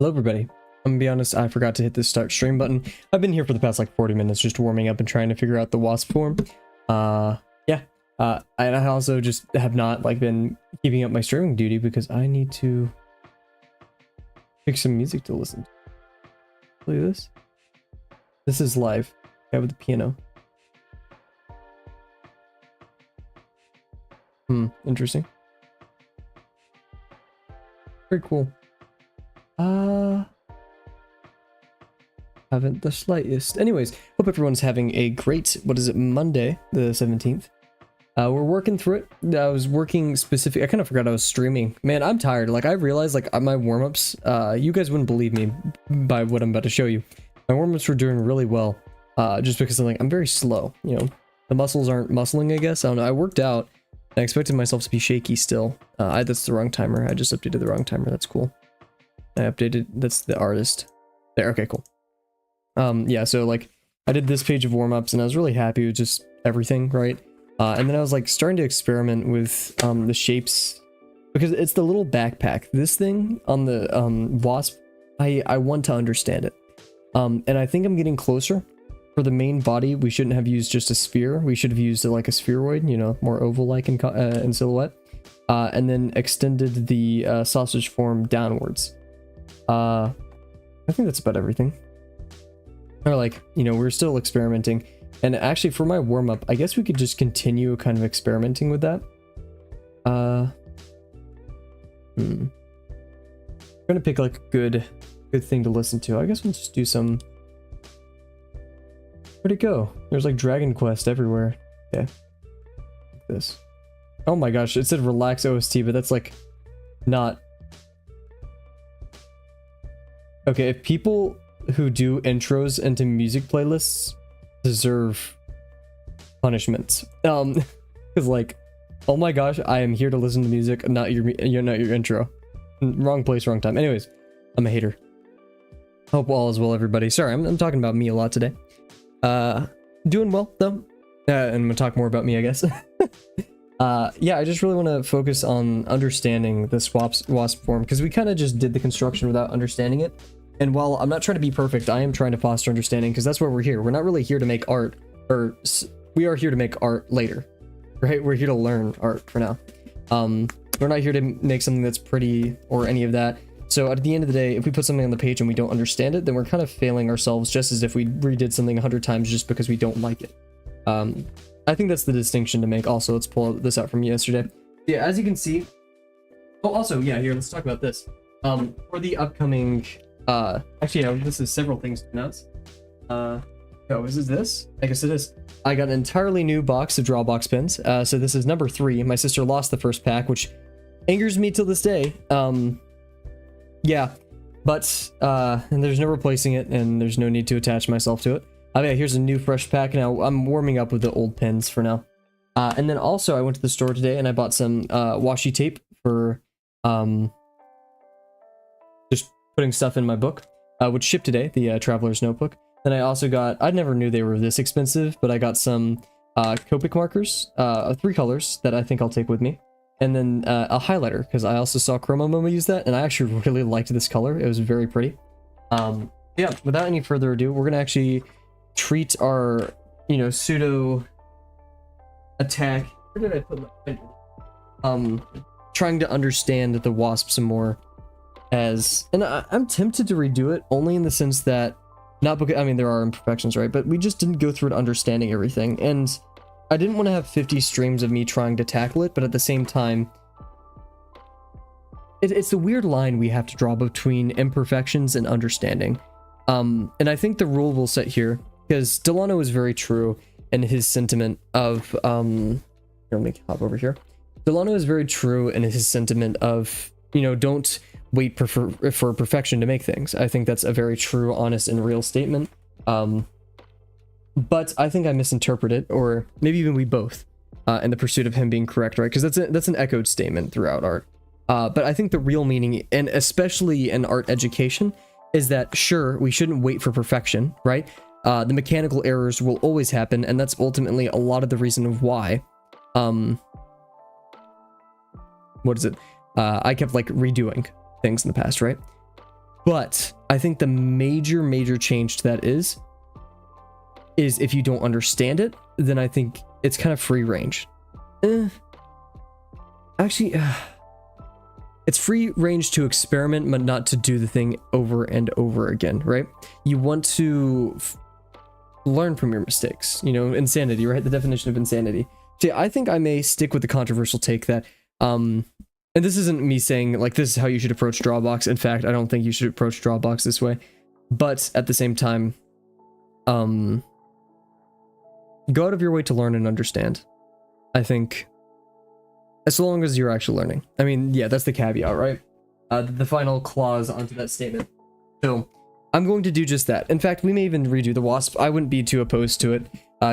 Hello everybody. I'm gonna be honest, I forgot to hit the start stream button. I've been here for the past like 40 minutes just warming up and trying to figure out the Wasp form. And I also just have not like been keeping up my streaming duty because I need to pick some music to listen to. Play this. This is live. Yeah, with the piano. Interesting. Very cool. Haven't the slightest. Anyways, hope everyone's having a great, what is it, Monday, the 17th. We're working through it. I was working specific. I kind of forgot I was streaming. Man, I'm tired. Like, I realized, like, my warm-ups, you guys wouldn't believe me by what I'm about to show you. My warm-ups were doing really well, just because I'm like, I'm very slow, you know. The muscles aren't muscling, I guess. I don't know. I worked out. I expected myself to be shaky still. That's the wrong timer. I just updated the wrong timer. That's cool. I updated, that's the artist. There, okay, cool. Yeah, so like, I did this page of warm-ups and I was really happy with just everything, right? And then I was like starting to experiment with the shapes, because it's the little backpack. This thing on the Wasp, I want to understand it. And I think I'm getting closer. For the main body, we shouldn't have used just a sphere. We should have used like a spheroid, you know, more oval-like in silhouette. And then extended the sausage form downwards. I think that's about everything. Or like, you know, we're still experimenting. And actually for my warm-up, I guess we could just continue kind of experimenting with that. I'm gonna pick like a good thing to listen to. I guess we'll just do some... Where'd it go? There's like Dragon Quest everywhere. Okay. Like this. Oh my gosh, it said relax OST, but that's like not... Okay, if people who do intros into music playlists deserve punishments. Because like, oh my gosh, I am here to listen to music, not your intro. Wrong place, wrong time. Anyways, I'm a hater. Hope all is well, everybody. Sorry, I'm talking about me a lot today. Doing well though. And I'm gonna talk more about me, I guess. Yeah, I just really want to focus on understanding this Wasp form, because we kind of just did the construction without understanding it. And while I'm not trying to be perfect, I am trying to foster understanding, because that's why we're here. We're not really here to make art, or we are here to make art later, right? We're here to learn art for now. We're not here to make something that's pretty or any of that. So at the end of the day, if we put something on the page and we don't understand it, then we're kind of failing ourselves, just as if we redid something 100 times just because we don't like it. I think that's the distinction to make. Also, let's pull this out from yesterday. Yeah, as you can see. Oh, also, yeah, here, let's talk about this. For the upcoming, actually, yeah, this is several things to announce. Oh, is this? I guess it is. I got an entirely new box of Drawbox pins. So this is number 3. My sister lost the first pack, which angers me till this day. Yeah, but, and there's no replacing it, and there's no need to attach myself to it. Yeah, here's a new fresh pack. Now I'm warming up with the old pins for now. And then also I went to the store today and I bought some washi tape for just putting stuff in my book, which shipped today, the Traveler's Notebook. Then I also got, I never knew they were this expensive, but I got some Copic markers, 3 colors that I think I'll take with me. And then a highlighter, because I also saw Chroma Momo use that, and I actually really liked this color. It was very pretty. Yeah, without any further ado, we're gonna actually treat our, you know, pseudo attack. Where did I put my finger? Trying to understand the Wasp some more as, and I'm tempted to redo it only in the sense that, not because, I mean, there are imperfections, right? But we just didn't go through it understanding everything. And I didn't want to have 50 streams of me trying to tackle it, but at the same time, it's the weird line we have to draw between imperfections and understanding. And I think the rule we'll set here, because Delano is very true in his sentiment of, here, let me hop over here. Delano is very true in his sentiment of, you know, don't wait for perfection to make things. I think that's a very true, honest, and real statement. But I think I misinterpreted, or maybe even we both, in the pursuit of him being correct, right? Because that's an echoed statement throughout art. But I think the real meaning, and especially in art education, is that sure, we shouldn't wait for perfection, right? The mechanical errors will always happen, and that's ultimately a lot of the reason of why, what is it? I kept like redoing things in the past, right? But I think the major change to that is if you don't understand it, then I think it's kind of free range. Actually, it's free range to experiment, but not to do the thing over and over again, right? You want to learn from your mistakes, you know, insanity, right? The definition of insanity. See, I think I may stick with the controversial take that, and this isn't me saying like this is how you should approach Drawbox. In fact, I don't think you should approach Drawbox this way. But at the same time, go out of your way to learn and understand. I think, as long as you're actually learning. I mean, yeah, that's the caveat, right? The final clause onto that statement. So, I'm going to do just that. In fact, we may even redo the Wasp. I wouldn't be too opposed to it,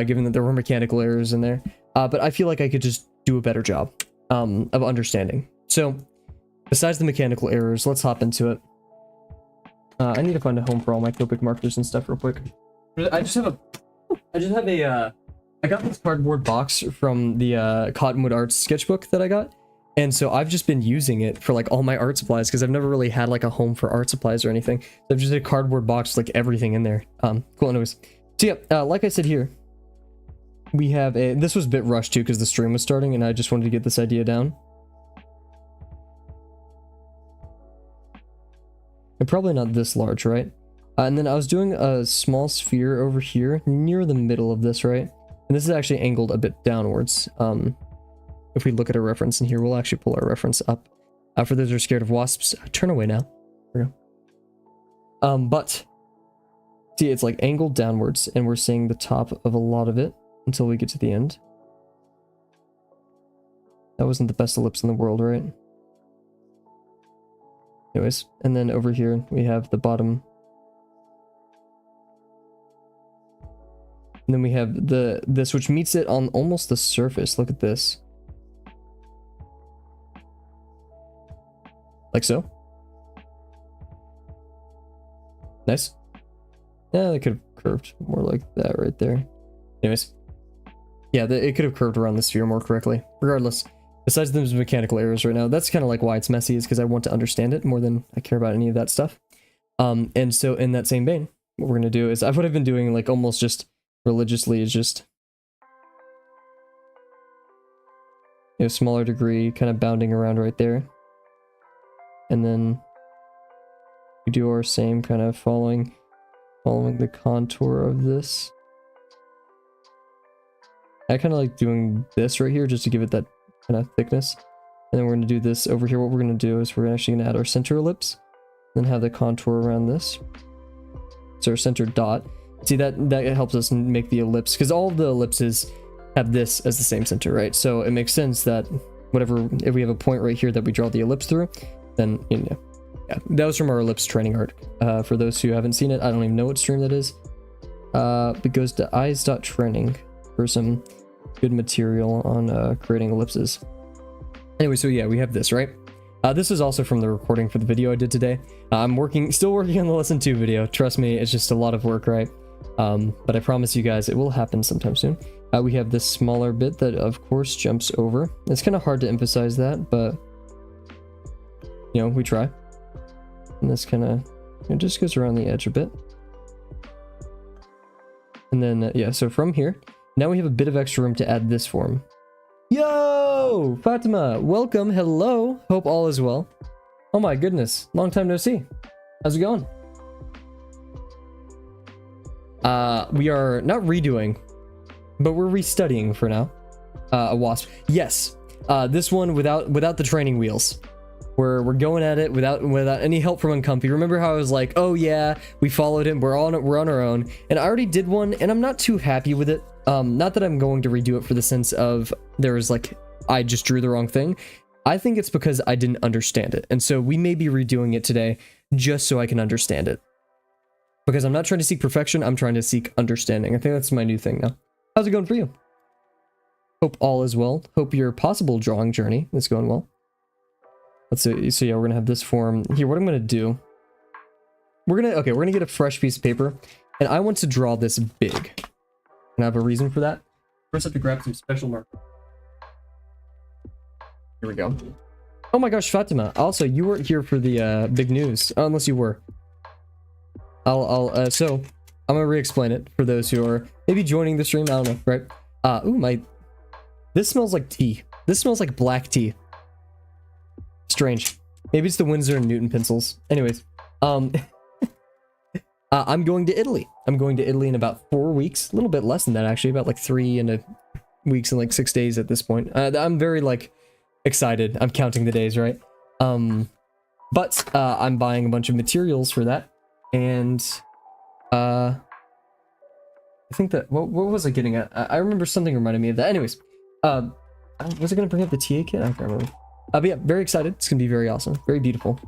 given that there were mechanical errors in there. But I feel like I could just do a better job of understanding. So, besides the mechanical errors, let's hop into it. I need to find a home for all my Copic markers and stuff real quick. I got this cardboard box from the Cottonwood Arts sketchbook that I got. And so I've just been using it for like all my art supplies because I've never really had like a home for art supplies or anything. So I've just had a cardboard box, like everything in there. Cool anyways. So yeah, like I said here, we have this was a bit rushed too because the stream was starting and I just wanted to get this idea down. And probably not this large, right? And then I was doing a small sphere over here near the middle of this, right? And this is actually angled a bit downwards. If we look at a reference in here, we'll actually pull our reference up. For those who are scared of wasps, turn away now. There we go. But see, it's like angled downwards, and we're seeing the top of a lot of it until we get to the end. That wasn't the best ellipse in the world, right? Anyways, and then over here we have the bottom. And then we have this which meets it on almost the surface. Look at this. Like so. Nice. Yeah, they could have curved more like that right there. Anyways. Yeah, it could have curved around the sphere more correctly. Regardless, besides those mechanical errors right now, that's kind of like why it's messy, is because I want to understand it more than I care about any of that stuff. And so in that same vein, what we're going to do is, what I've been doing like almost just religiously is just, you know, smaller degree kind of bounding around right there. And then we do our same kind of following the contour of this. I kind of like doing this right here just to give it that kind of thickness. And then we're going to do this over here. What we're going to do is we're actually going to add our center ellipse, then have the contour around this. So our center dot. See, that helps us make the ellipse, because all of the ellipses have this as the same center, right? So it makes sense that if we have a point right here that we draw the ellipse through, then, you know, yeah, that was from our ellipse training art. For those who haven't seen it, I don't even know what stream that is. It goes to eyes.training for some good material on creating ellipses. Anyway, so yeah, we have this, right? This is also from the recording for the video I did today. I'm still working on the lesson 2 video. Trust me, it's just a lot of work, right? But I promise you guys it will happen sometime soon. We have this smaller bit that of course jumps over. It's kind of hard to emphasize that, but you know, we try. And this kind of, it just goes around the edge a bit. And then, yeah, so from here, now we have a bit of extra room to add this form. Yo, Fatima, welcome, hello, hope all is well. Oh my goodness, long time no see. How's it going? We are not redoing, but we're restudying for now. A Wasp. Yes, this one without the training wheels. We're going at it without any help from Uncomfy. Remember how I was like, oh yeah, we followed him, we're on our own. And I already did one, and I'm not too happy with it. Not that I'm going to redo it for the sense of there was like, I just drew the wrong thing. I think it's because I didn't understand it. And so we may be redoing it today just so I can understand it. Because I'm not trying to seek perfection, I'm trying to seek understanding. I think that's my new thing now. How's it going for you? Hope all is well. Hope your possible drawing journey is going well. Let's see. So yeah, we're gonna have this form here. What I'm gonna do, we're gonna get a fresh piece of paper, and I want to draw this big. And I have a reason for that. First, I have to grab some special marker. Here we go. Oh my gosh, Fatima. Also, you weren't here for the big news, unless you were. So I'm gonna re-explain it for those who are maybe joining the stream. I don't know, right? This smells like tea. This smells like black tea. Strange. Maybe it's the Windsor and Newton pencils. Anyways, I'm going to Italy. I'm going to Italy in about 4 weeks. A little bit less than that, actually. About like 3 weeks and like 6 days at this point. I'm very like excited. I'm counting the days, right? But I'm buying a bunch of materials for that. And I think that what was I getting at? I remember something reminded me of that. Anyways, was I gonna bring up the TA kit? I can't remember. But yeah, very excited. It's gonna be very awesome, very beautiful.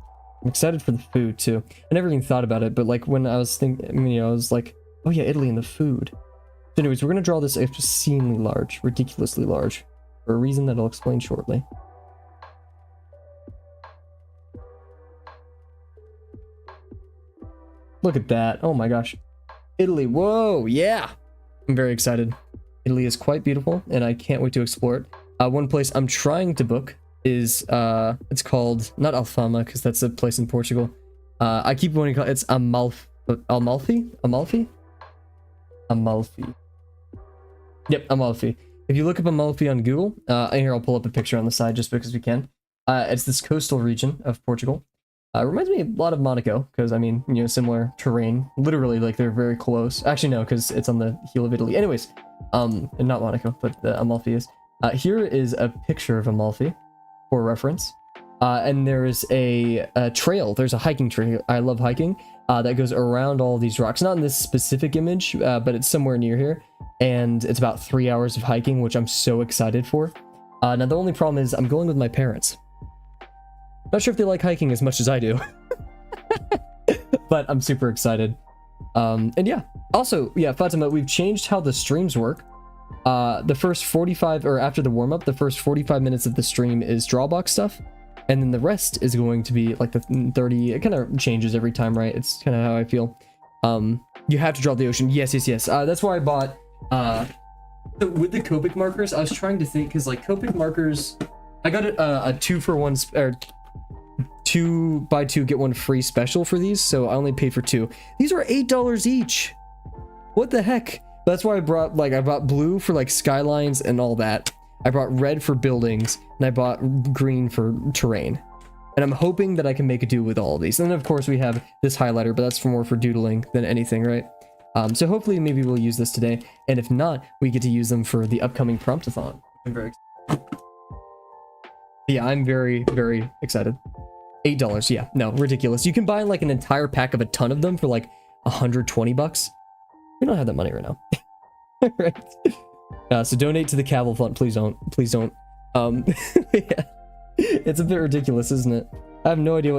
I'm excited for the food too. I never even thought about it, but like when I was thinking, I mean, you know, I was like, oh yeah, Italy and the food. So anyways, we're gonna draw this obscenely large, ridiculously large, for a reason that I'll explain shortly. Look at that. Oh my gosh. Italy. Whoa. Yeah. I'm very excited. Italy is quite beautiful and I can't wait to explore it. One place I'm trying to book is, it's called, not Alfama, because that's a place in Portugal. I keep wanting to call it, it's Amalfi? Yep, Amalfi. If you look up Amalfi on Google, and here I'll pull up a picture on the side just because we can. It's this coastal region of Portugal. Reminds me a lot of Monaco, because, I mean, you know, similar terrain. Literally, like, they're very close. Actually, no, because it's on the heel of Italy. Anyways, and not Monaco, but Amalfi is. Here is a picture of Amalfi, for reference. And there is a trail. There's a hiking trail. I love hiking. That goes around all these rocks. Not in this specific image, but it's somewhere near here. And it's about 3 hours of hiking, which I'm so excited for. Now, the only problem is I'm going with my parents. Not sure if they like hiking as much as I do. But I'm super excited. And yeah. Also, yeah, Fatima, we've changed how the streams work. The first 45, or after the warm-up, the first 45 minutes of the stream is drawbox stuff. And then the rest is going to be like the 30, it kind of changes every time, right? It's kind of how I feel. You have to draw the ocean. Yes. That's why I bought, so with the Copic markers, I was trying to think, because like Copic markers, I got a 2-for-1, or 2 buy 2 get 1 free special for these, so I only paid for 2. These are $8 each. What the heck? That's why I brought blue for like skylines and all that. I brought red for buildings, and I bought green for terrain. And I'm hoping that I can make a do with all of these. And then of course we have this highlighter, but that's more for doodling than anything, right? So hopefully maybe we'll use this today, and if not, we get to use them for the upcoming promptathon. I'm very excited. Yeah, I'm very, very excited. $8, yeah, no, ridiculous. You can buy like an entire pack of a ton of them for like 120 bucks. We don't have that money right now. Right. So donate to the Kavel fund, please don't. Please don't. Yeah. It's a bit ridiculous, isn't it? I have no idea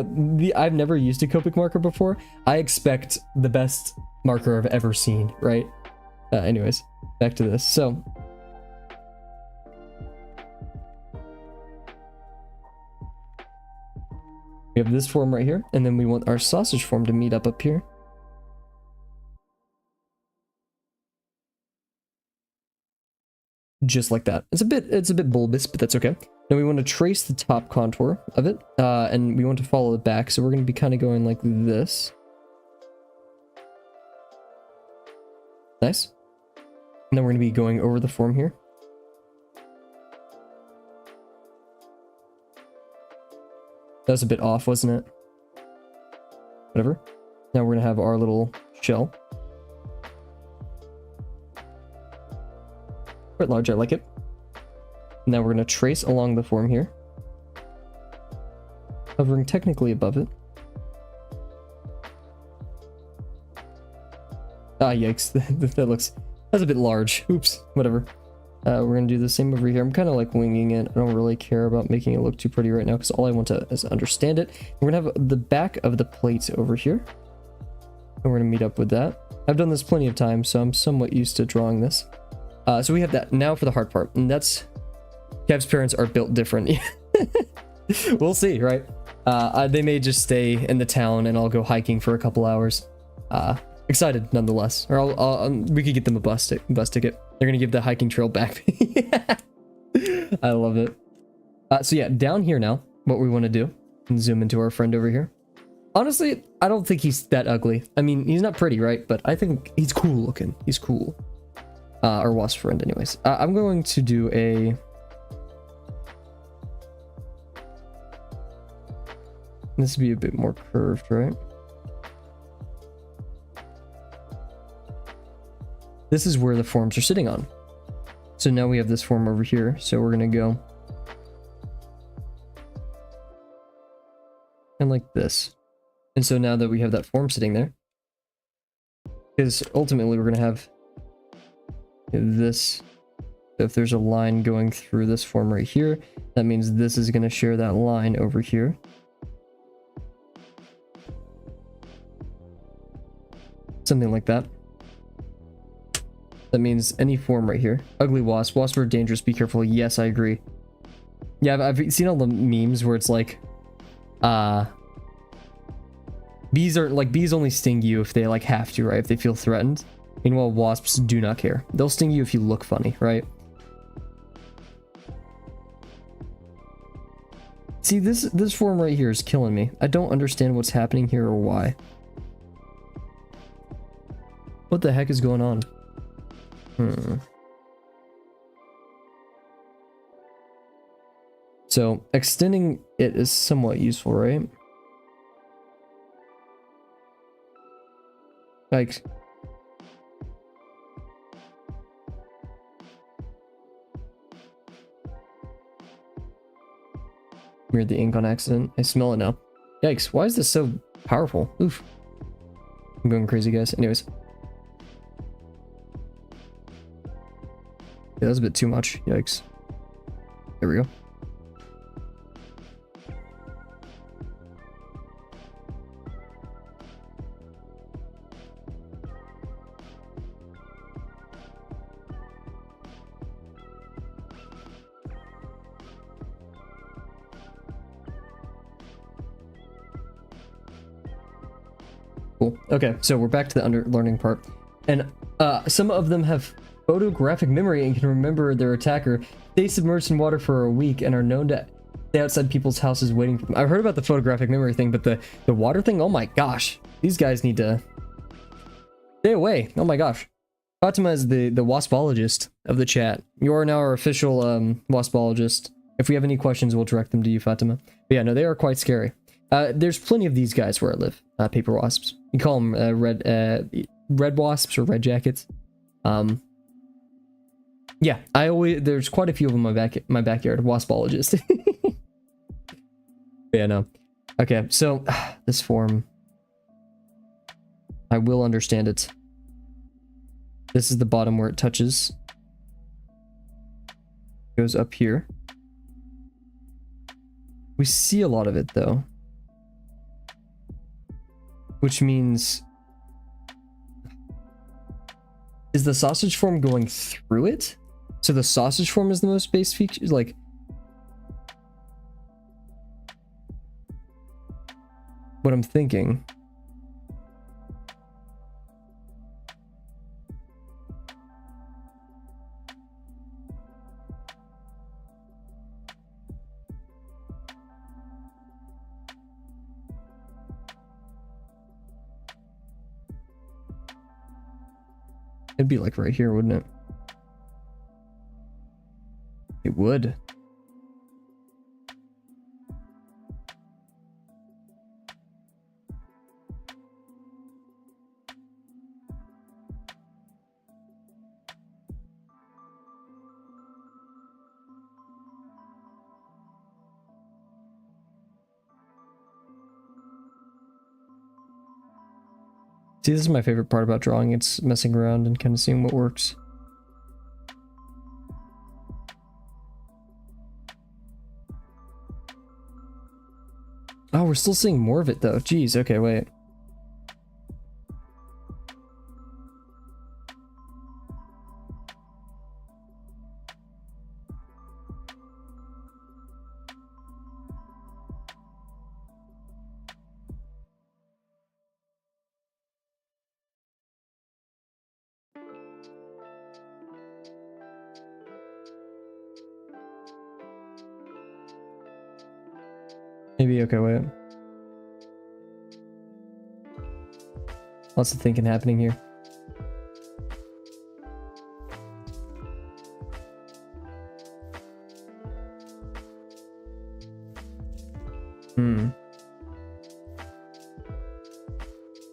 I've never used a Copic marker before. I expect the best marker I've ever seen, right? Anyways, back to this. So we have this form right here, and then we want our sausage form to meet up here. Just like that. It's a bit bulbous, but that's okay. Now we want to trace the top contour of it, and we want to follow it back. So we're going to be kind of going like this. Nice. And then we're going to be going over the form here. That was a bit off, wasn't it? Whatever. Now we're going to have our little shell. Quite large, I like it. Now we're going to trace along the form here, hovering technically above it. Ah, yikes. That's a bit large. Oops, whatever. We're going to do the same over here. I'm kind of like winging it. I don't really care about making it look too pretty right now, because all I want to is understand it. We're going to have the back of the plate over here, and we're going to meet up with that. I've done this plenty of times, so I'm somewhat used to drawing this. So we have that. Now for the hard part, and that's Kev's parents are built different. We'll see, right? They may just stay in the town and I'll go hiking for a couple hours. Excited nonetheless. Or we could get them a bus ticket. They're gonna give the hiking trail back. I love it. So yeah, down here now, what we want to do, and zoom into our friend over here. Honestly, I don't think he's that ugly. I mean, he's not pretty, right? But I think he's cool looking. He's cool. Our Wasp friend, anyways. I'm going to do a... This would be a bit more curved, right? This is where the forms are sitting on. So now we have this form over here. So we're going to go... and like this. And so now that we have that form sitting there, because ultimately we're going to have this. So if there's a line going through this form right here, that means this is going to share that line over here. Something like that. That means any form right here. Ugly wasp. Wasps are dangerous. Be careful. Yes, I agree. Yeah, I've seen all the memes where it's like, bees only sting you if they like have to, right? If they feel threatened. Meanwhile, wasps do not care. They'll sting you if you look funny, right? See, this form right here is killing me. I don't understand what's happening here or why. What the heck is going on? So, extending it is somewhat useful, right? Like... Smeared the ink on accident. I smell it now. Yikes, why is this so powerful? Oof. I'm going crazy, guys. Anyways. Yeah, that was a bit too much. Yikes. There we go. Cool. Okay, so we're back to the learning part. And some of them have photographic memory and can remember their attacker. They submerged in water for a week and are known to stay outside people's houses waiting for them. I've heard about the photographic memory thing, but the water thing, oh my gosh. These guys need to stay away. Oh my gosh. Fatima is the waspologist of the chat. You are now our official waspologist. If we have any questions, we'll direct them to you, Fatima. But yeah, no, they are quite scary. There's plenty of these guys where I live. Paper wasps. You call them red wasps or red jackets. Yeah, there's quite a few of them in my backyard. Waspologist. Yeah, no. Okay, so this form, I will understand it. This is the bottom where it touches. Goes up here. We see a lot of it though. Which means... Is the sausage form going through it? So the sausage form is the most base feature? Like... What I'm thinking... It'd be like right here, wouldn't it? It would. See, this is my favorite part about drawing. It's messing around and kind of seeing what works. Oh, we're still seeing more of it though. Jeez, okay, wait. Maybe, okay, wait. Lots of thinking happening here.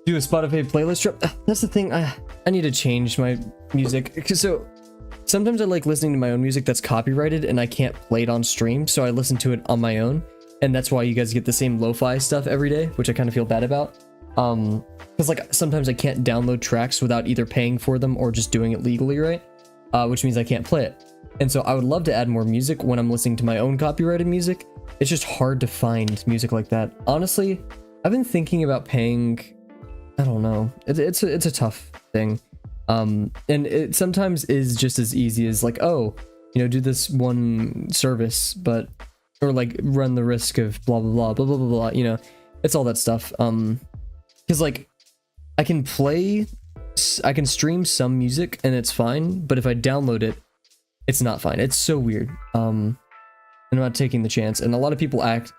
Do a Spotify playlist drop. That's the thing. I need to change my music. So sometimes I like listening to my own music that's copyrighted and I can't play it on stream, so I listen to it on my own. And that's why you guys get the same lo-fi stuff every day, which I kind of feel bad about. Because like sometimes I can't download tracks without either paying for them or just doing it legally, right? Which means I can't play it. And so I would love to add more music when I'm listening to my own copyrighted music. It's just hard to find music like that. Honestly, I've been thinking about paying. I don't know. It's a tough thing. And it sometimes is just as easy as like, oh, you know, do this one service, but or like run the risk of blah blah blah blah blah blah blah. You know, it's all that stuff. Because like I can stream some music and it's fine, but if I download it, it's not fine. It's so weird. And I'm not taking the chance. And a lot of people act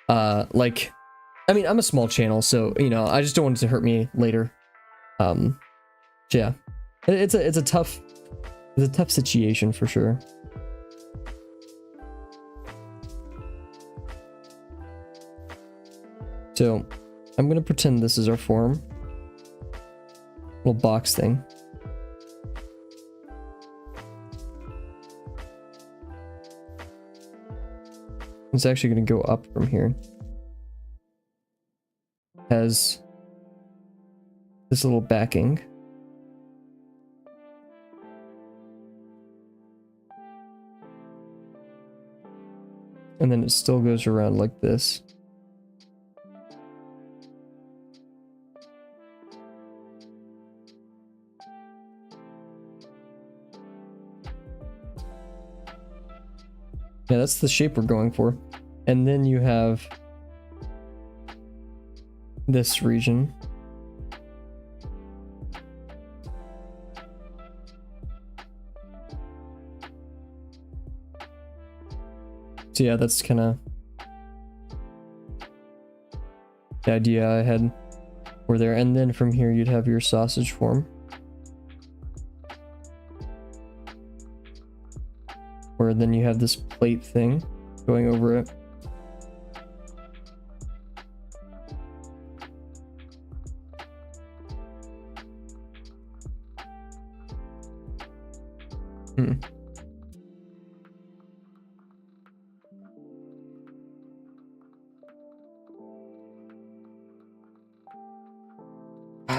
like, I mean, I'm a small channel, so you know, I just don't want it to hurt me later. Yeah, it's a tough situation for sure. So I'm gonna pretend this is our forum, little box thing. It's actually gonna go up from here. Has this little backing. And then it still goes around like this. Yeah, that's the shape we're going for. And then you have this region. So yeah, that's kind of the idea I had for there. And then from here you'd have your sausage form, where then you have this plate thing going over it.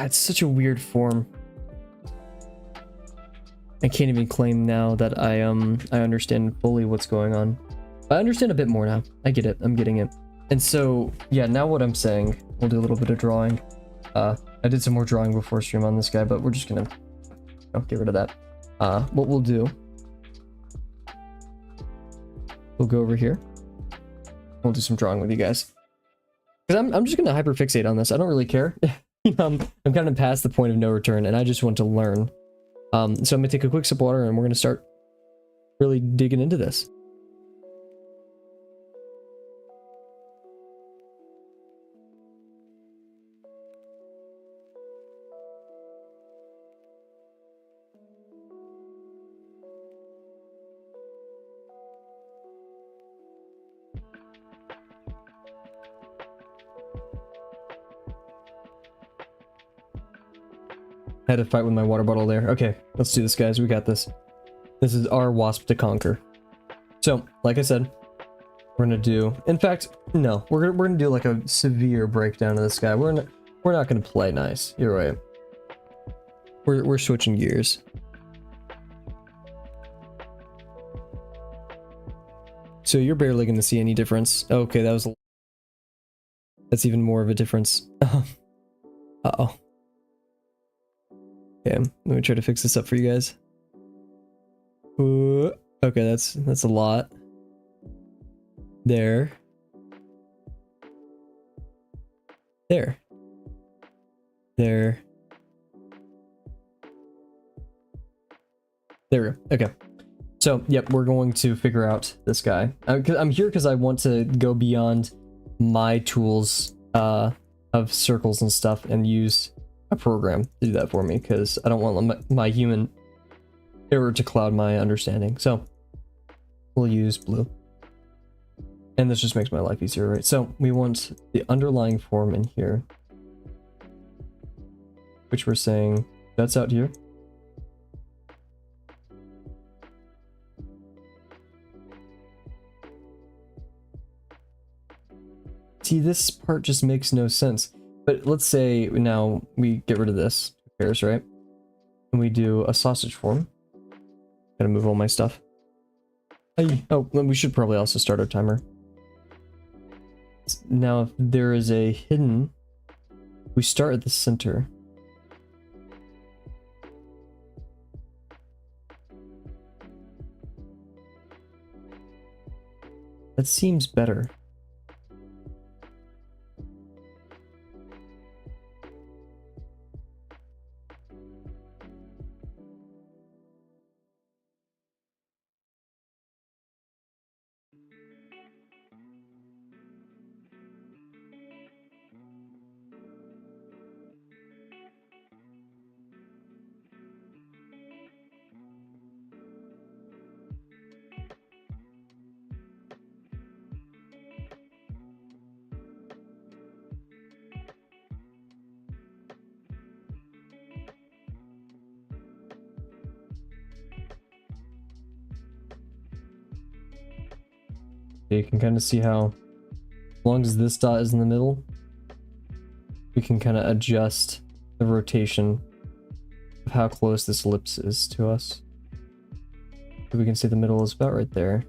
It's such a weird form. I can't even claim now that I understand fully what's going on. I understand a bit more now. I get it. I'm getting it. And so, yeah, now what I'm saying, we'll do a little bit of drawing. I did some more drawing before stream on this guy, but we're just gonna get rid of that. What we'll do, we'll go over here. We'll do some drawing with you guys. Because I'm just gonna hyperfixate on this. I don't really care. I'm kind of past the point of no return, and I just want to learn. So I'm gonna take a quick sip of water, and we're gonna start really digging into this. I had to fight with my water bottle there. Okay, let's do this, guys. We got this. This is our Wasp to conquer. So, like I said, we're gonna do. In fact, no, we're gonna do like a severe breakdown of this guy. We're not gonna play nice. You're right. We're switching gears. So you're barely gonna see any difference. Okay, that's even more of a difference. Uh-oh. Okay, let me try to fix this up for you guys. Okay, that's a lot. There. There. There. There we go. Okay. So, yep, we're going to figure out this guy. I'm here because I want to go beyond my tools of circles and stuff and use a program to do that for me because I don't want my human error to cloud my understanding. So we'll use blue. And this just makes my life easier, right? So we want the underlying form in here, which we're saying that's out here. See, this part just makes no sense. But let's say now we get rid of this, who cares, right? And we do a sausage form. Gotta move all my stuff. Hey. Oh, we should probably also start our timer. Now, if there is a hidden, we start at the center. That seems better. You can kind of see how, as long as this dot is in the middle, we can kind of adjust the rotation of how close this ellipse is to us. So we can see the middle is about right there.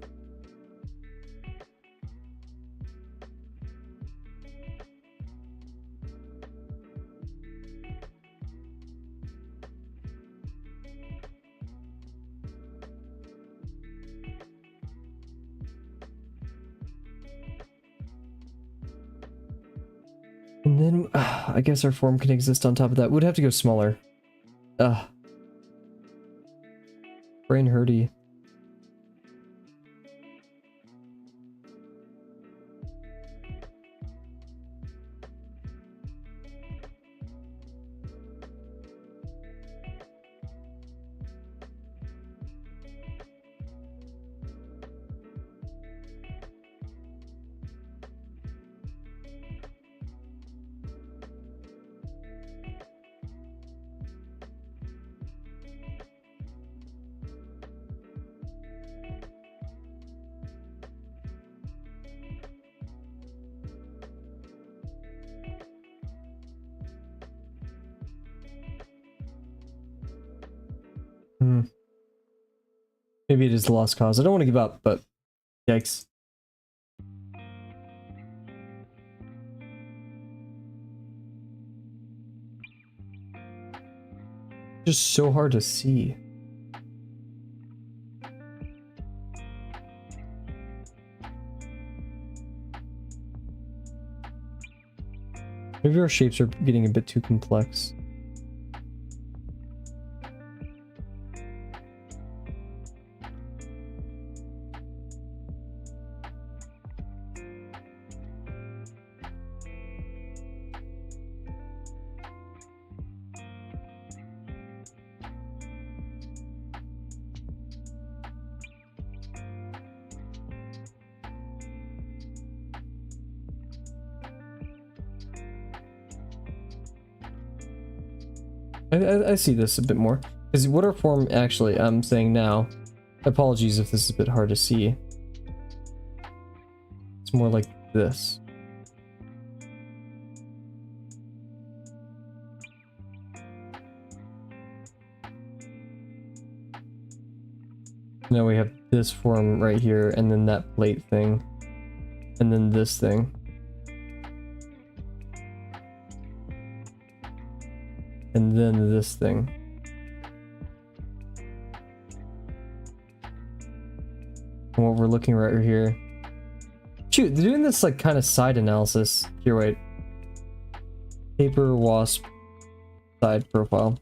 And then, I guess our form can exist on top of that. We'd have to go smaller. Brain hurty. Maybe it is the lost cause. I don't want to give up, but yikes. Just so hard to see. Maybe our shapes are getting a bit too complex. I see this a bit more. Because what our form actually, I'm saying now, apologies if this is a bit hard to see. It's more like this. Now we have this form right here, and then that plate thing, and then this thing. And then this thing. And what we're looking right here. Shoot, they're doing this like kind of side analysis. Here, wait. Paper Wasp side profile.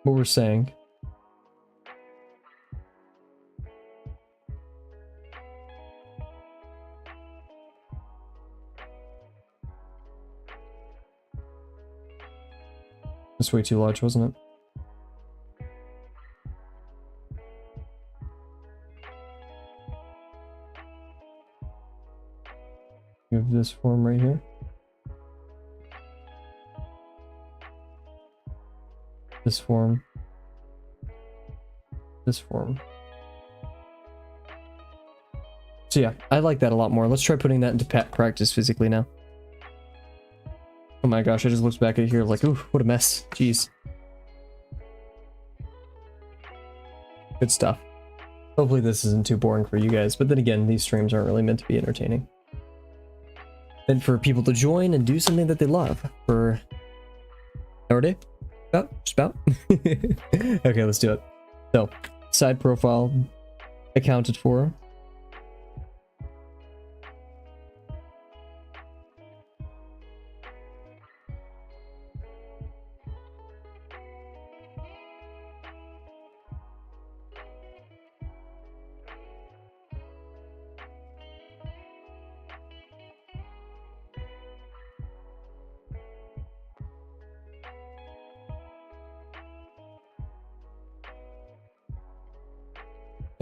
what we're saying. That's way too large, wasn't it? You have this form right here. This form. This form. So yeah, I like that a lot more. Let's try putting that into practice physically now. Oh my gosh, I just looked back at here like, ooh, what a mess. Jeez. Good stuff. Hopefully this isn't too boring for you guys, but then again, these streams aren't really meant to be entertaining. Meant for people to join and do something that they love for our day. Just about. Okay, let's do it. So, side profile accounted for.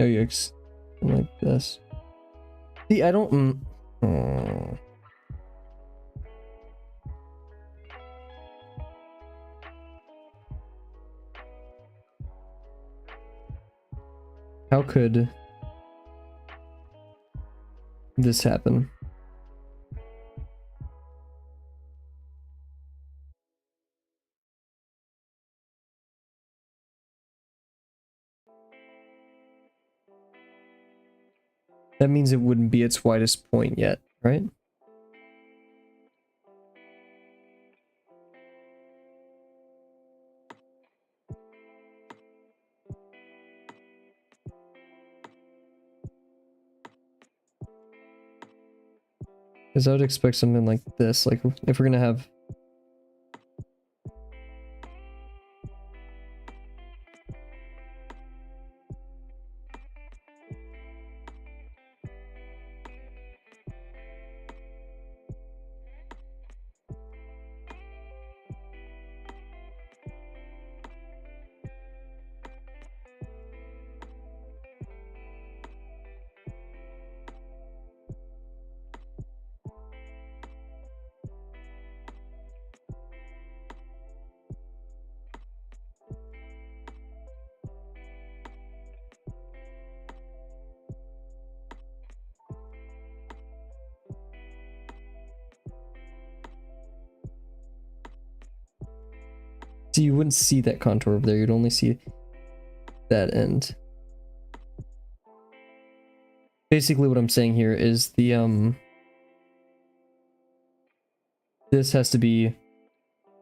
Oh, you like this. See, I don't. How could this happen? That means it wouldn't be its widest point yet, right? Because I would expect something like this, like if we're gonna have so you wouldn't see that contour over there, you'd only see that end. Basically what I'm saying here is the this has to be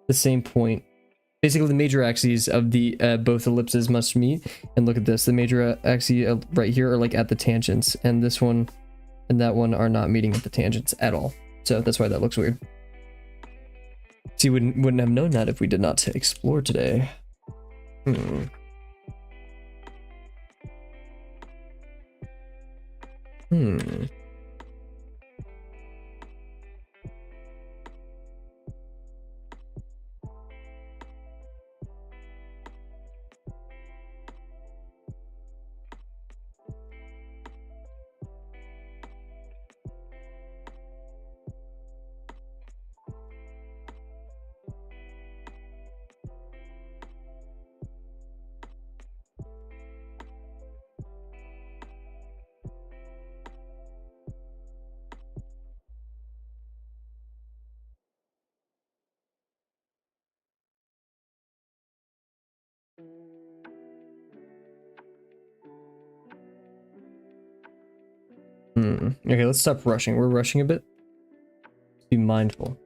the same point. Basically the major axes of the both ellipses must meet, and look at this, the major axes right here are like at the tangents, and this one and that one are not meeting at the tangents at all. So that's why that looks weird. So you wouldn't have known that if we did not explore today. Okay, let's stop rushing. We're rushing a bit. Be mindful.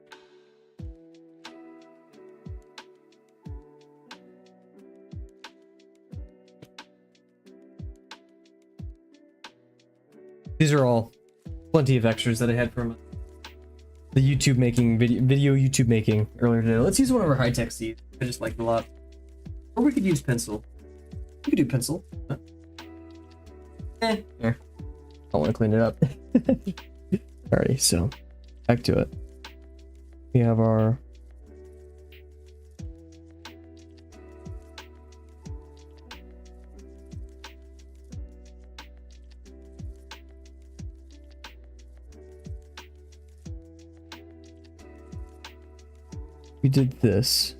These are all plenty of extras that I had from the YouTube making video YouTube making earlier today. Let's use one of our high-tech seeds. I just like it a lot. Or we could use pencil. We could do pencil. Huh? Here. I want to clean it up. Alrighty, so back to it. We have our we did this.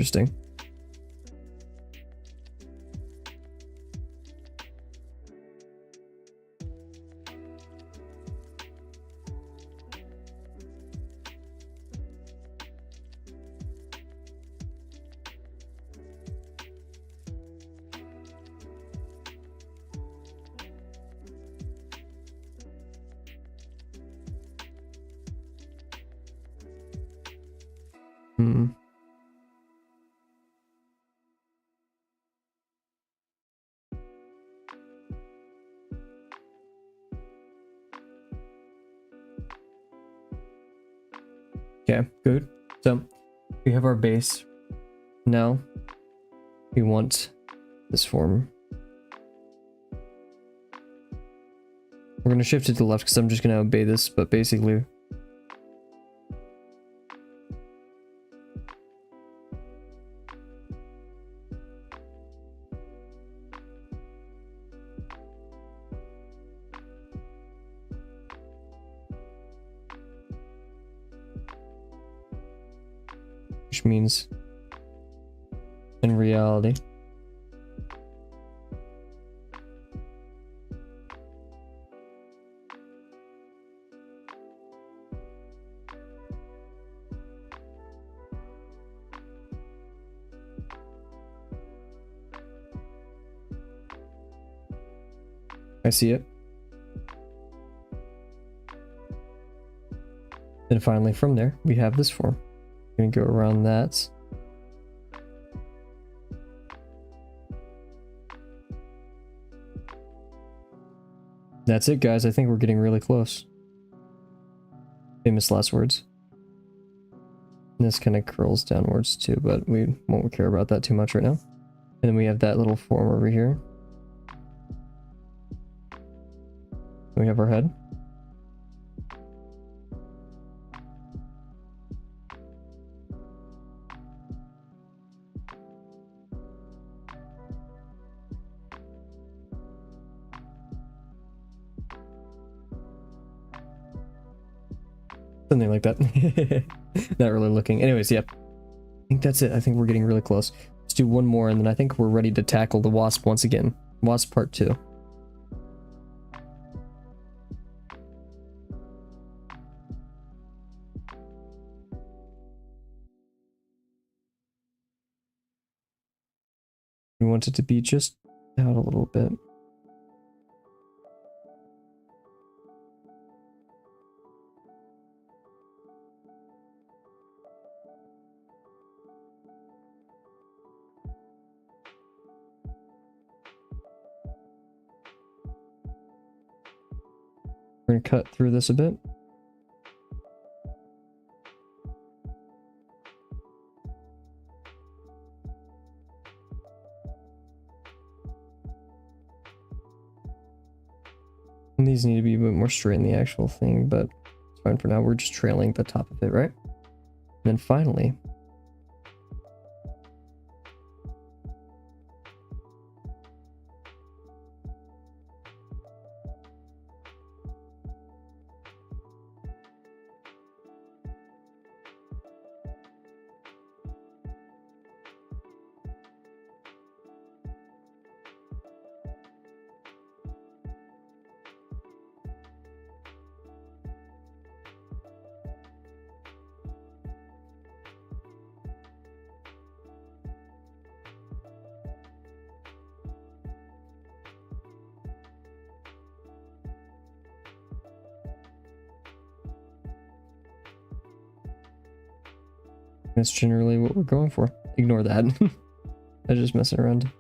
Interesting. Hmm. Okay, good. So we have our base. Now we want this form. We're gonna shift it to the left because I'm just gonna obey this, but basically which means in reality I see it. And finally from there we have this form. We're gonna go around that. That's it, guys. I think we're getting really close. Famous last words. And this kind of curls downwards too, but we won't care about that too much right now. And then we have that little form over here. We have our head. Something like that. Not really looking. Anyways, yep. I think that's it. I think we're getting really close. Let's do one more and then I think we're ready to tackle the Wasp once again. Wasp part 2. We want it to be just out a little bit. We're going to cut through this a bit. And these need to be a bit more straight in the actual thing, but it's fine for now. We're just trailing the top of it, right? And then finally, That's generally what we're going for. Ignore that. I'm just messing around.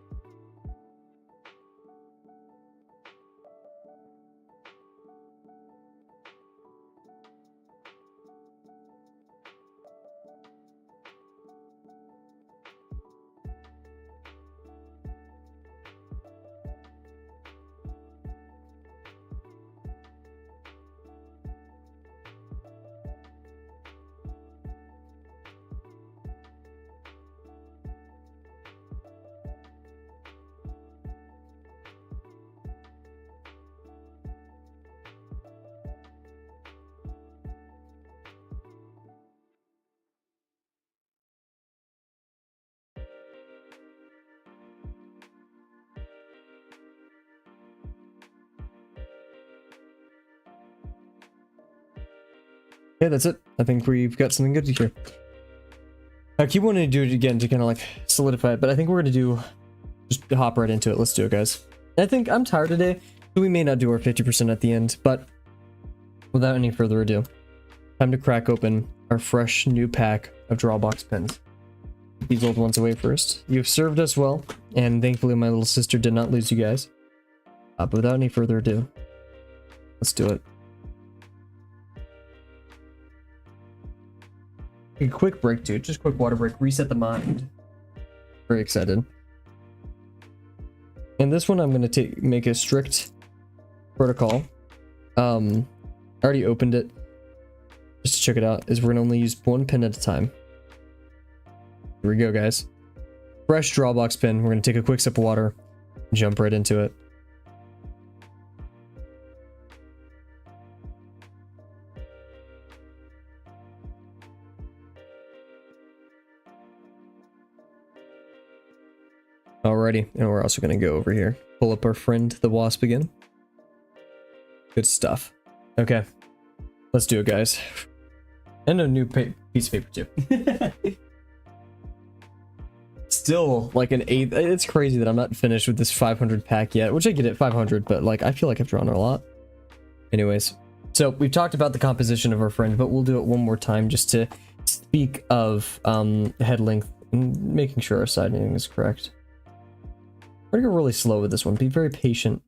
Yeah, that's it. I think we've got something good here. I keep wanting to do it again to kind of like solidify it, but I think we're going to just hop right into it. Let's do it, guys. I think I'm tired today, so we may not do our 50% at the end, but without any further ado, time to crack open our fresh new pack of drawbox pins. Put these old ones away first. You've served us well, and thankfully my little sister did not lose you guys. But without any further ado, let's do it. A quick break, dude. Just quick water break. Reset the mind. Very excited. And this one I'm going to make a strict protocol. I already opened it. Just to check it out. Is we're going to only use one pin at a time. Here we go, guys. Fresh drawbox pin. We're going to take a quick sip of water. Jump right into it. Alrighty, and we're also going to go over here. Pull up our friend, the Wasp again. Good stuff. Okay, let's do it, guys. And a new piece of paper, too. Still, like an 8th. It's crazy that I'm not finished with this 500 pack yet, which I get at 500, but like I feel like I've drawn a lot. Anyways, so we've talked about the composition of our friend, but we'll do it one more time just to speak of head length and making sure our siding is correct. We're gonna go really slow with this one. Be very patient.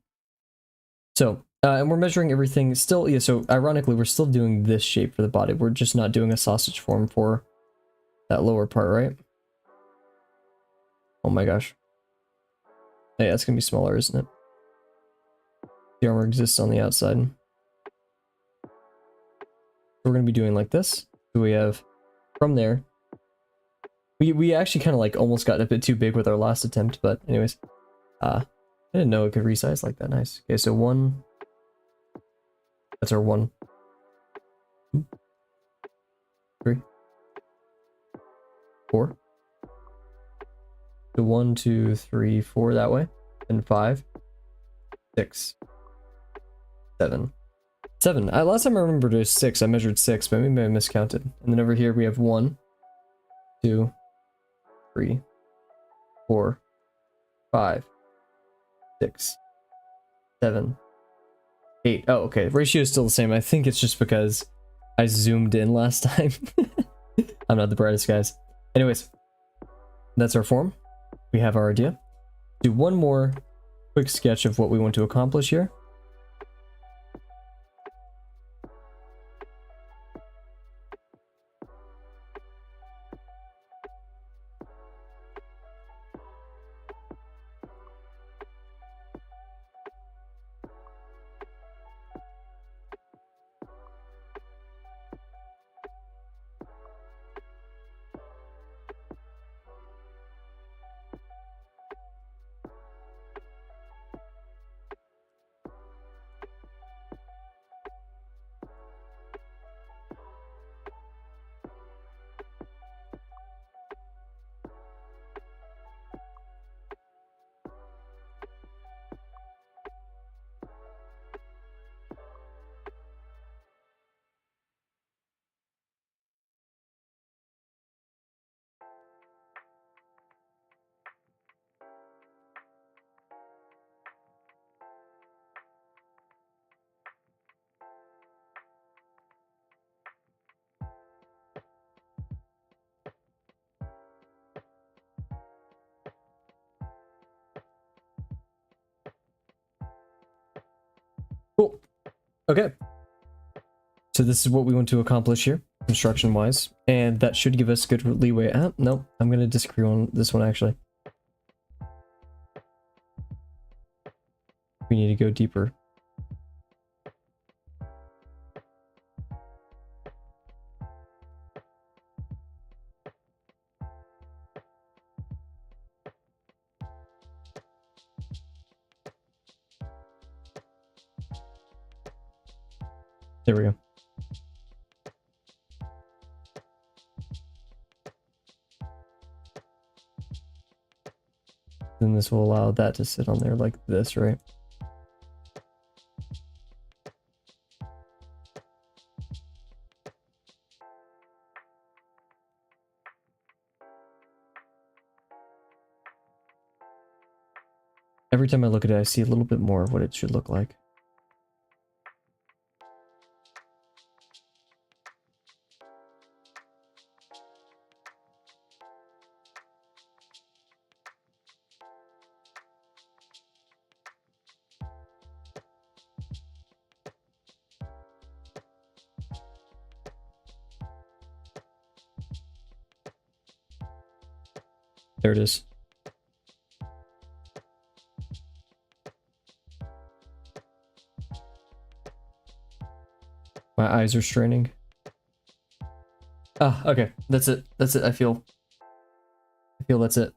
So, and we're measuring everything still. Yeah, so ironically, we're still doing this shape for the body. We're just not doing a sausage form for that lower part, right? Oh my gosh. Yeah, it's gonna be smaller, isn't it? The armor exists on the outside. So we're gonna be doing like this. So we have from there. We actually kind of like almost got a bit too big with our last attempt, but anyways. I didn't know it could resize like that. Nice. Okay, so 1. That's our 1. 2, 3, 4. So 1, 2, 3, 4 that way. And 5, 6, 7. 7. Last time I remembered it was 6. I measured 6, but maybe I miscounted. And then over here we have 1, 2, 3, 4, 5, 6, 7, 8. Oh, okay. Ratio is still the same. I think it's just because I zoomed in last time. I'm not the brightest, guys. Anyways, that's our form. We have our idea. Do one more quick sketch of what we want to accomplish here. Cool. Okay. So this is what we want to accomplish here, construction-wise, and that should give us good leeway. No, I'm gonna disagree on this one actually. We need to go deeper. There we go. Then this will allow that to sit on there like this, right? Every time I look at it, I see a little bit more of what it should look like. There it is. My eyes are straining. Ah, okay. That's it. That's it. I feel that's it.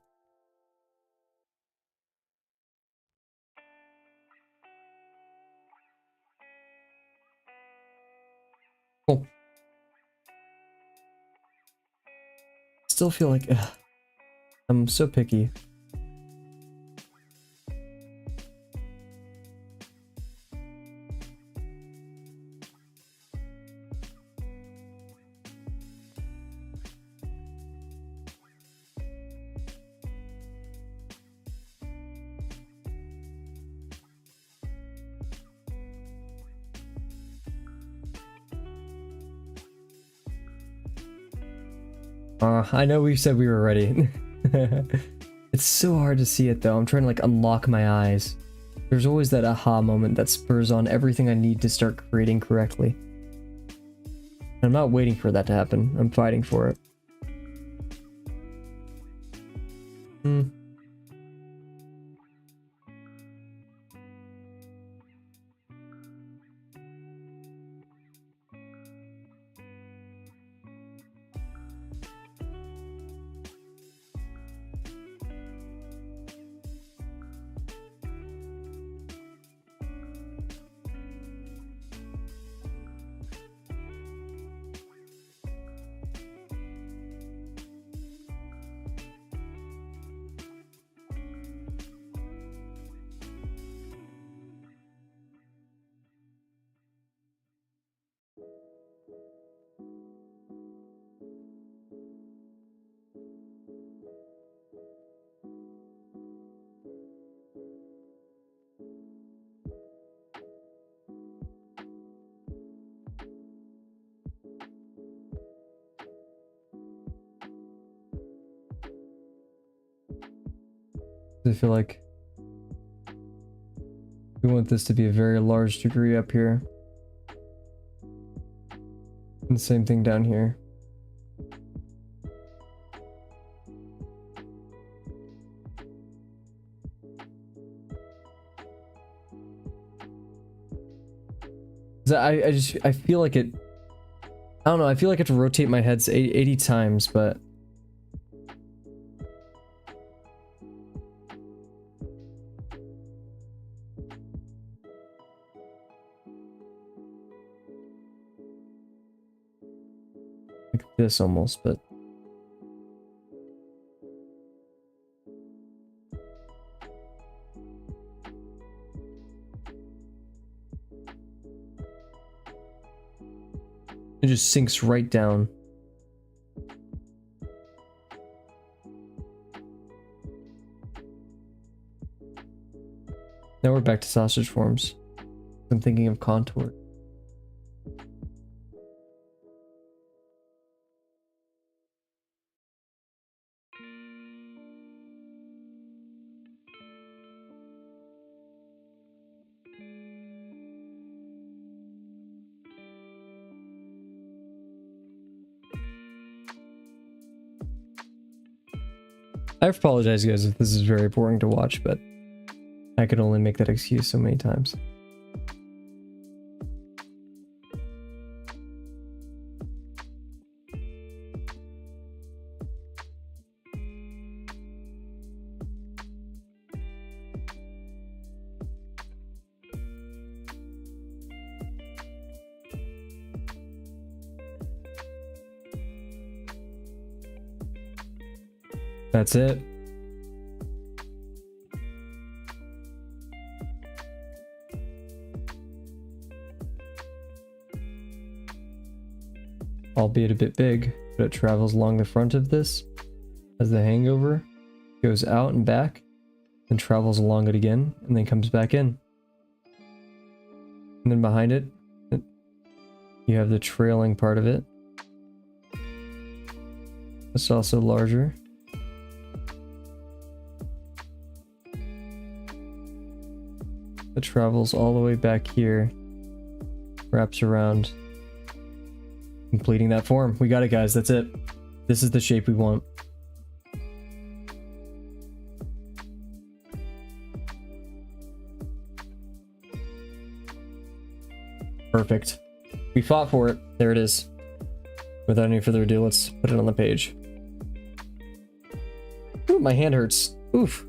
Cool. Still feel like I'm so picky. I know we said we were ready. It's so hard to see it though. I'm trying to like unlock my eyes. There's always that aha moment that spurs on everything I need to start creating correctly. I'm not waiting for that to happen. I'm fighting for it. I feel like we want this to be a very large degree up here. And the same thing down here. I feel like it, I don't know, I feel like I have to rotate my heads 80 times, but like this almost, but it just sinks right down. Now we're back to sausage forms. I'm thinking of contour. I apologize, guys, if this is very boring to watch, but I could only make that excuse so many times. That's it. Albeit a bit big, but it travels along the front of this as the hangover, goes out and back, then travels along it again, and then comes back in. And then behind it, you have the trailing part of it. It's also larger. It travels all the way back here, wraps around, completing that form. We got it, guys. That's it. This is the shape we want. Perfect. We fought for it. There it is. Without any further ado, let's put it on the page. Ooh, my hand hurts. Oof.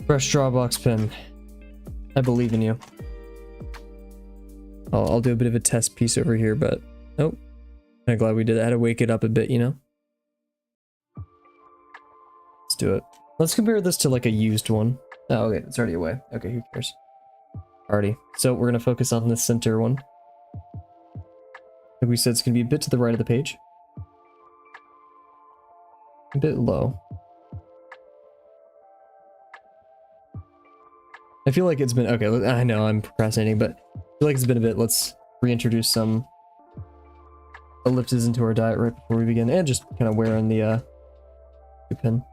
Fresh straw box pen. I believe in you. I'll do a bit of a test piece over here, but oh, I'm glad we did that. I had to wake it up a bit, you know? Let's do it. Let's compare this to like a used one. Oh, okay, it's already away. Okay, who cares? Alrighty. So we're gonna focus on the center one. Like we said, it's gonna be a bit to the right of the page. A bit low. I feel like it's been, okay, I know I'm procrastinating, but I feel like it's been a bit. Let's reintroduce some ellipses into our diet right before we begin, and just kind of wear in the pen.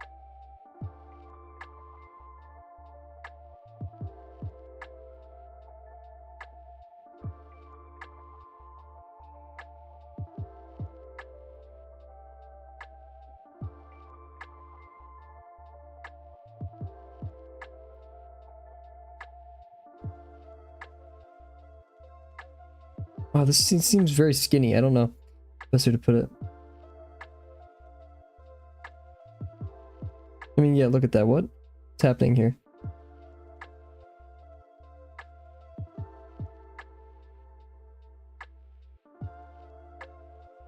Wow, this seems very skinny. I don't know. Best way to put it. I mean, yeah, look at that. What's happening here?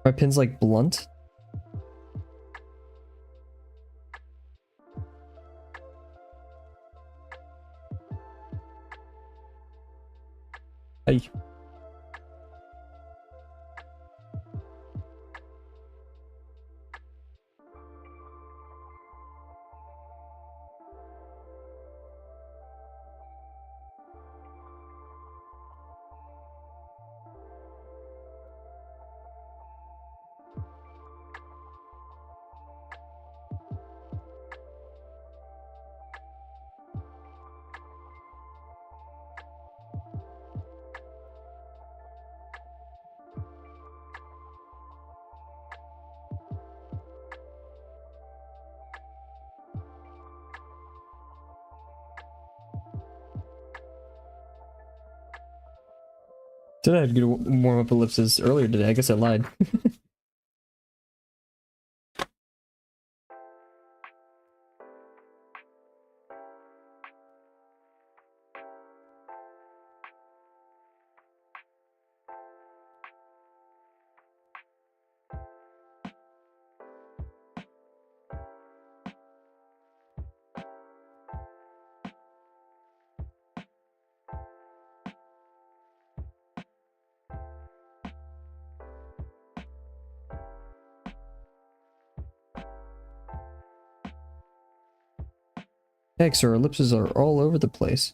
My pin's like blunt. Hey. Did I have good warm-up ellipses earlier today? I guess I lied. Heck, so our ellipses are all over the place.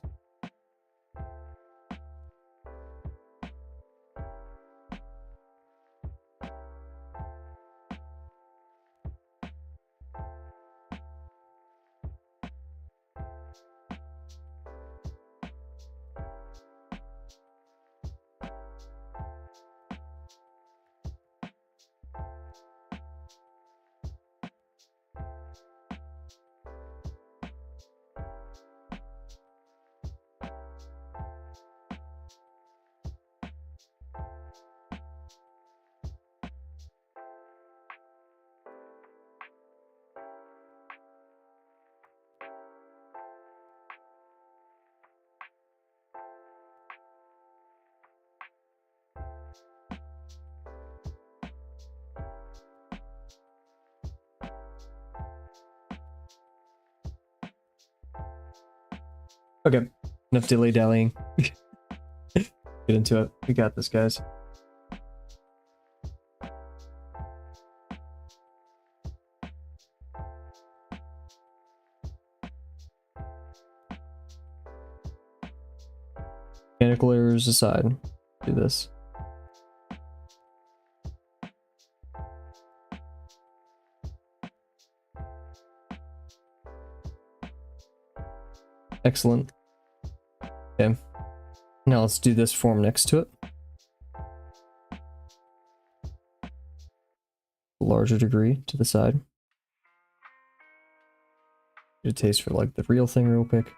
Okay, enough dilly dallying. Get into it. We got this, guys. Mechanical errors aside, do this. Excellent. Okay. Now let's do this form next to it. A larger degree to the side. Get a taste for like the real thing real quick.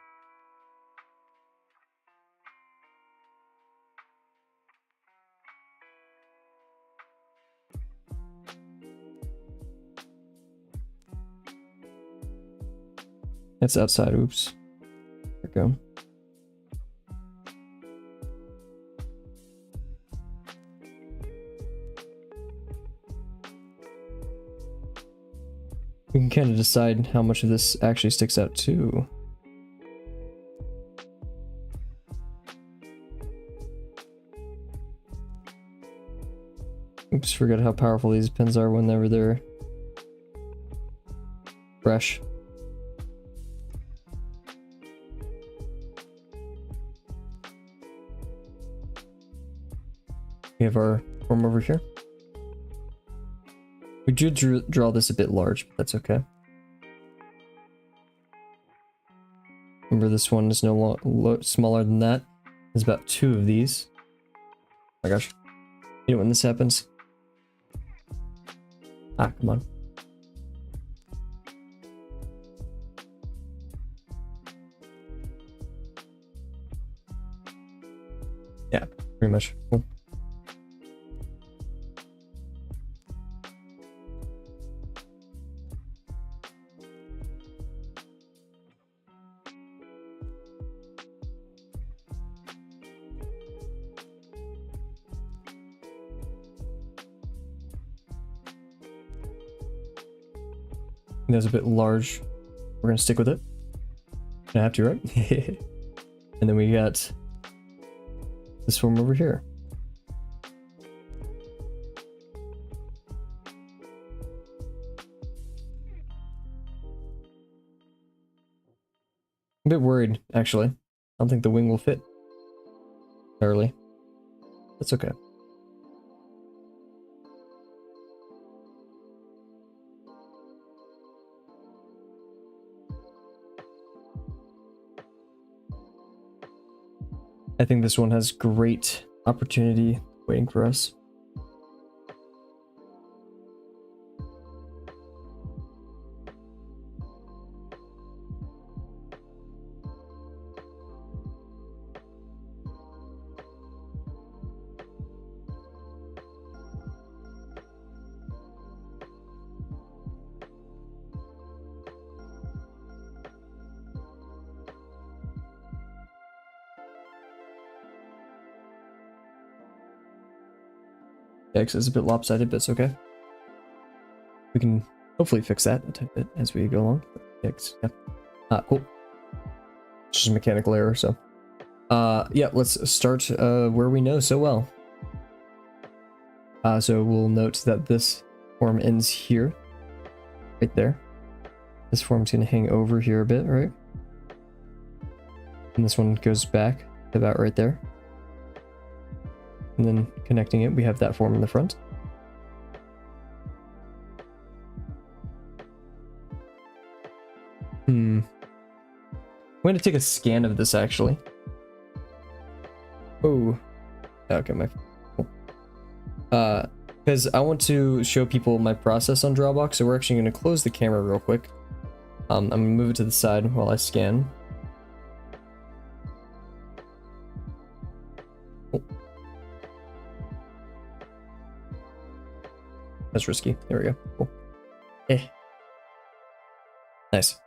It's outside, oops. There we go. We can kind of decide how much of this actually sticks out too. Oops, forgot how powerful these pins are whenever they're fresh. We have our form over here. We did draw this a bit large, but that's okay. Remember, this one is no smaller than that. There's about 2 of these. Oh my gosh. You know when this happens? Ah, come on. Yeah, pretty much. Cool. That's a bit large. We're gonna stick with it. I have to, right? And then we got this form over here. I'm a bit worried, actually. I don't think the wing will fit early. That's okay. I think this one has great opportunity waiting for us. Yeah, 'cause it's a bit lopsided, but it's okay. We can hopefully fix that a bit as we go along. Yeah. Cool. It's just a mechanical error, so. Yeah, let's start where we know so well. So we'll note that this form ends here. Right there. This form's gonna hang over here a bit, right? And this one goes back to about right there. And then connecting it, we have that form in the front. I'm going to take a scan of this, actually. Oh. Okay, cool. Because I want to show people my process on Drawbox, so we're actually going to close the camera real quick. I'm going to move it to the side while I scan. Oh. That's risky. There we go. Cool. Nice.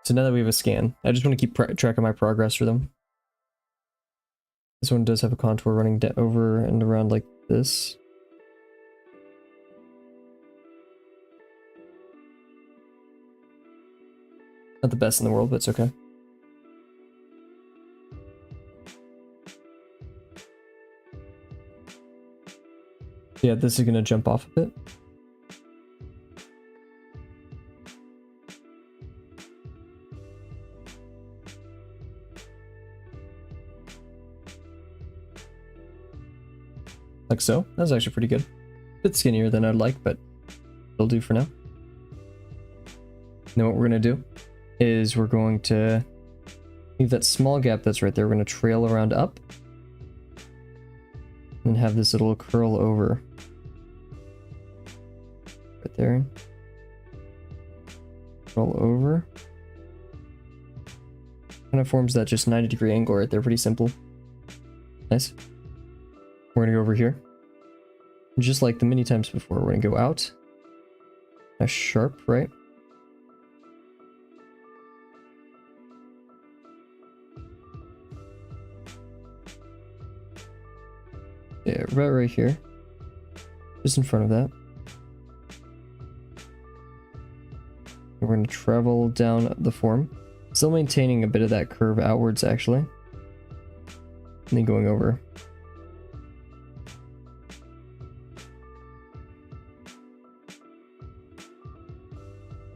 So now that we have a scan, I just want to keep track of my progress for them. This one does have a contour running over and around like this. Not the best in the world, but it's okay. Yeah, this is gonna jump off a bit. Like so. That was actually pretty good. A bit skinnier than I'd like, but it'll do for now. Now what we're gonna do is we're going to leave that small gap that's right there. We're gonna trail around up and have this little curl over right there. Curl over. Kind of forms that just 90-degree angle right there. Pretty simple. Nice. We're gonna go over here. Just like the many times before, we're gonna go out. A sharp, right? Yeah, right here. Just in front of that. We're going to travel down the form. Still maintaining a bit of that curve outwards, actually. And then going over.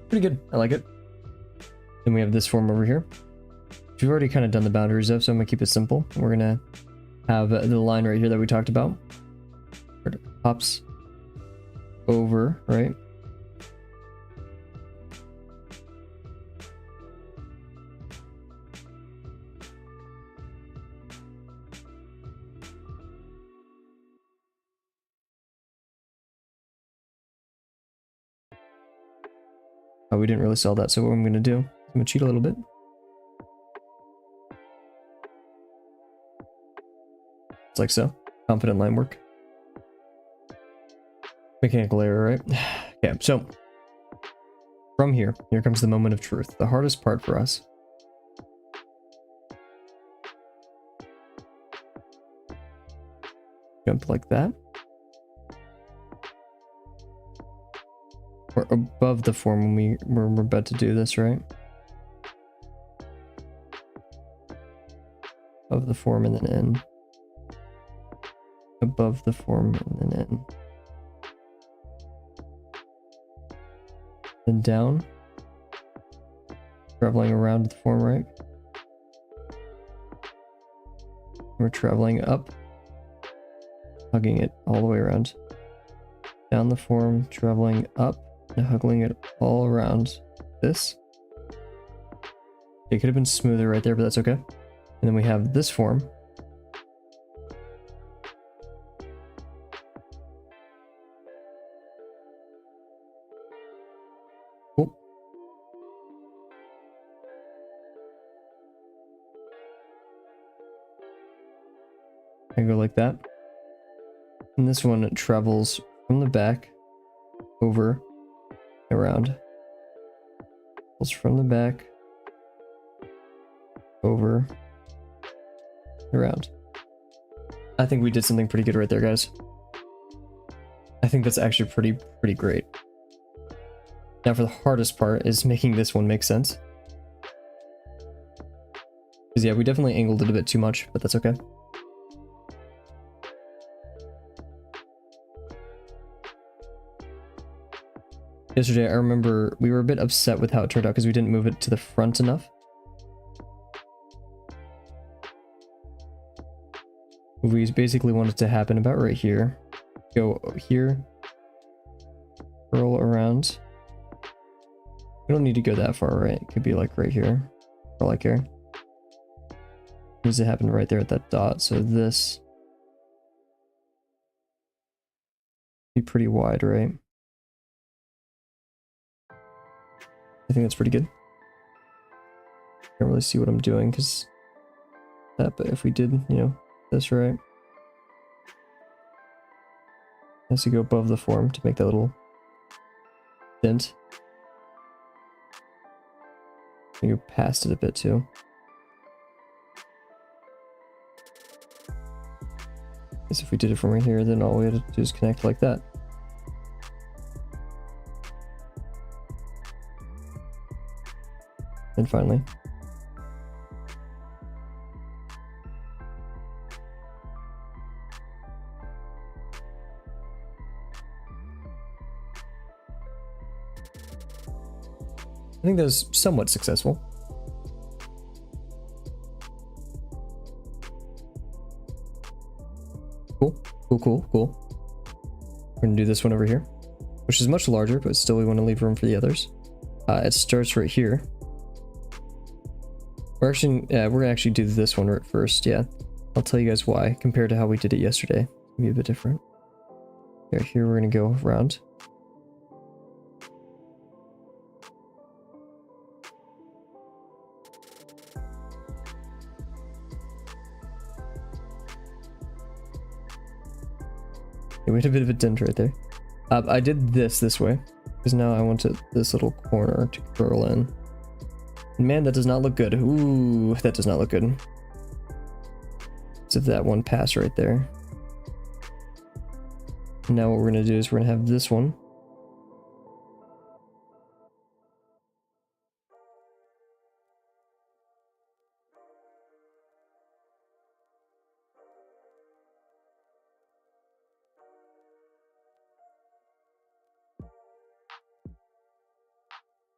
Pretty good. I like it. Then we have this form over here. We've already kind of done the boundaries of, so I'm going to keep it simple. We're going to have the line right here that we talked about. It hops over, right? Oh, we didn't really sell that, so what I'm going to do, I'm going to cheat a little bit. It's like so. Confident line work. Mechanical error, right? Okay, so from here comes the moment of truth. The hardest part for us. Jump like that. We're above the form when we're about to do this, right? Above the form and then in. Above the form and then in. Then down. Traveling around the form, right? We're traveling up. Hugging it all the way around. Down the form, traveling up, and hugging it all around this. It could have been smoother right there, but that's okay. And then we have this form. Cool. I go like that. And this one travels from the back over around. Pulls from the back over around. I think we did something pretty good right there, guys. I think that's actually pretty great. Now for the hardest part is making this one make sense. Because yeah, we definitely angled it a bit too much, but that's okay. Yesterday, I remember we were a bit upset with how it turned out because we didn't move it to the front enough. We basically wanted to happen about right here. Go here. Curl around. We don't need to go that far, right? It could be like right here. Or like here. It needs to happen right there at that dot. So this be pretty wide, right? I think that's pretty good. Can't really see what I'm doing because that, but if we did, you know, this right, it has to go above the form to make that little dent. I go past it a bit too. Because if we did it from right here, then all we had to do is connect like that. And finally, I think that was somewhat successful. Cool, cool, cool, cool. We're gonna do this one over here, which is much larger, but still we want to leave room for the others. It starts right here. We're gonna actually do this one right first. Yeah, I'll tell you guys why compared to how we did it yesterday. It's gonna be a bit different. Here we're gonna go around. We had a bit of a dent right there. I did this way because now I want this little corner to curl in. Man, that does not look good. Ooh, that does not look good. So that one pass right there. Now what we're gonna do is we're gonna have this one.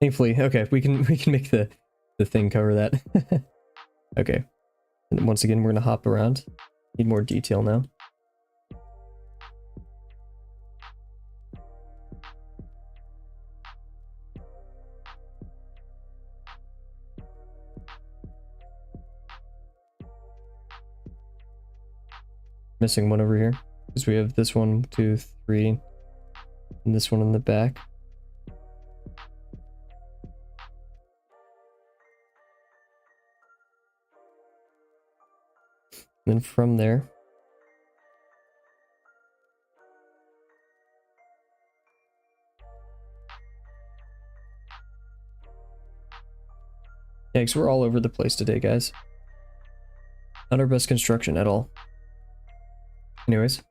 Thankfully, okay, we can make the thing cover that. Okay. And once again, we're gonna hop around. Need more detail now. Missing one over here because we have this 1, 2, 3, and this one in the back. Then from there, yeah, because we're all over the place today, guys. Not our best construction at all. Anyways.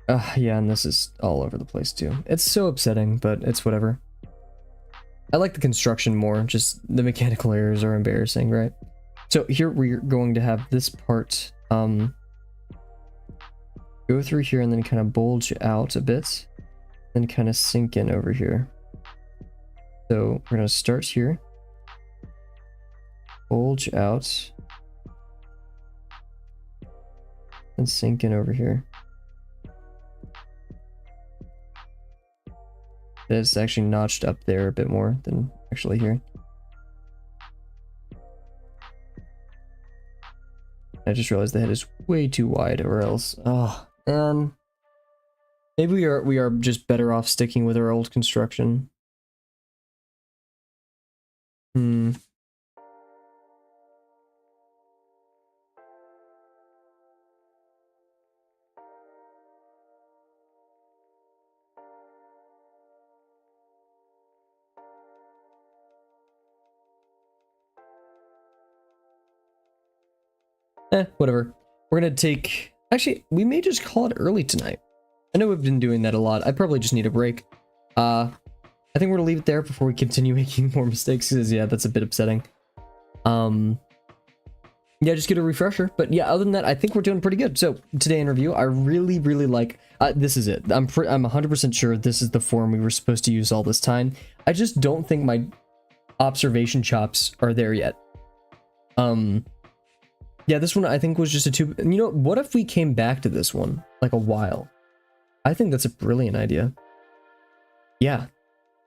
Yeah, and this is all over the place too. It's so upsetting, but it's whatever. I like the construction more, just the mechanical errors are embarrassing, right? So here we're going to have this part go through here and then kind of bulge out a bit, then kind of sink in over here. So we're going to start here, bulge out, and sink in over here. It's actually notched up there a bit more than actually here. I just realized the head is way too wide, or else, oh, man. Maybe we are just better off sticking with our old construction. Whatever. We're gonna take... Actually, we may just call it early tonight. I know we've been doing that a lot. I probably just need a break. I think we're gonna leave it there before we continue making more mistakes, because, yeah, that's a bit upsetting. Yeah, just get a refresher. But, yeah, other than that, I think we're doing pretty good. So, today in review, I really, really like... this is it. I'm 100% sure this is the form we were supposed to use all this time. I just don't think my observation chops are there yet. Yeah, this one I think was just a two... You know, what if we came back to this one, like a while? I think that's a brilliant idea. Yeah.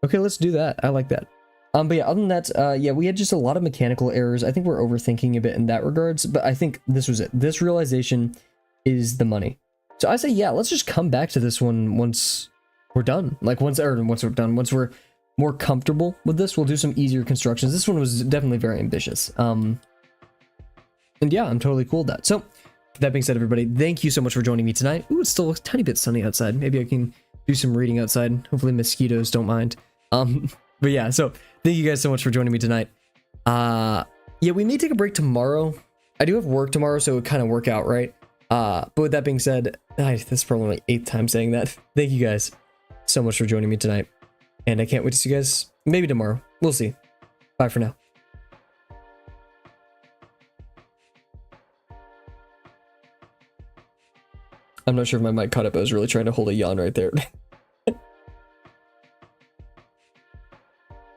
Okay, let's do that. I like that. But yeah, other than that, yeah, we had just a lot of mechanical errors. I think we're overthinking a bit in that regards, but I think this was it. This realization is the money. So I say, yeah, let's just come back to this one once we're done. Like, once we're done, once we're more comfortable with this, we'll do some easier constructions. This one was definitely very ambitious. And yeah, I'm totally cool with that. So, that being said, everybody, thank you so much for joining me tonight. Ooh, it's still a tiny bit sunny outside. Maybe I can do some reading outside. Hopefully mosquitoes don't mind. But yeah, so thank you guys so much for joining me tonight. Yeah, we may take a break tomorrow. I do have work tomorrow, so it would kind of work out, right? But with that being said, this is probably my 8th time saying that. Thank you guys so much for joining me tonight. And I can't wait to see you guys maybe tomorrow. We'll see. Bye for now. I'm not sure if my mic caught it, but I was really trying to hold a yawn right there.